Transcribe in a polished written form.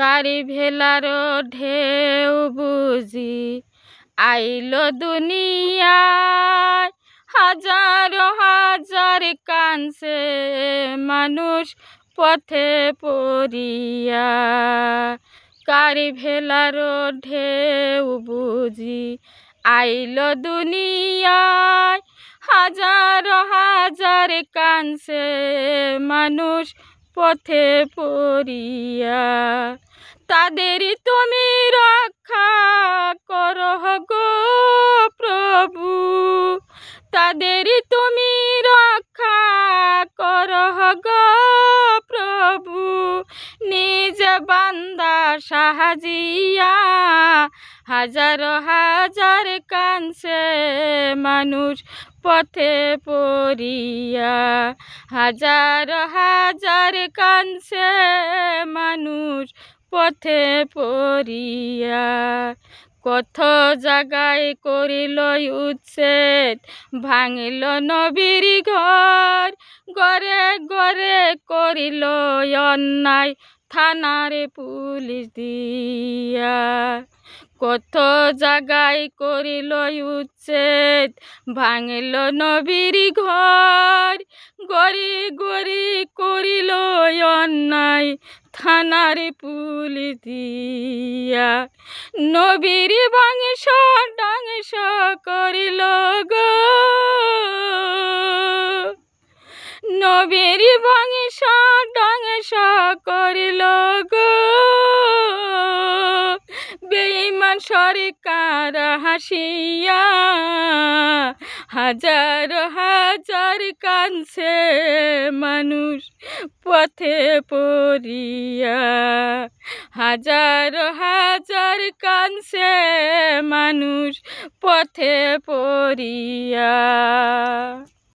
কারি ভেলার ঢেউ বুঝি আইলো দুনিয়ায়, হাজার হাজার কানছে মানুষ পথে পড়িয়া। কারি ভেলার ঢেউ বুঝি আইলো দুনিয়ায়, হাজার হাজার কানছে মানুষ পথে পড়িয়া। তাদেরই তুমি রক্ষা করো গো প্রভু, তাদেরই তুমি রক্ষা করো গো প্রভু। নিজ বান্দা সাহায্যিয়া, হাজার হাজার কানছে মানুষ পথে পড়িয়া। হাজার হাজার কানছে মানুষ পথে পড়িয়া। কত জাগায় করিল উচ্ছেদ, ভাঙিল নবীর ঘর, ঘরে ঘরে করিল অন্যায় থানার পুলিশ দিয়া। কত জাগায় করিল উচ্ছেদ, ভাঙিল নবীর ঘর, গড়ি গড়ি করিল অন্যায় থানার পুলিশ দিয়া। নবীর বংশ ধ্বংস করিল গো, নবীর বংশ ধ্বংস করিল গো। বেঈমান সরকার হাসিয়া, হাজার হাজার কানছে মানুষ পথে পড়িয়া। হাজার হাজার কানছে মানুষ পথে পড়িয়া।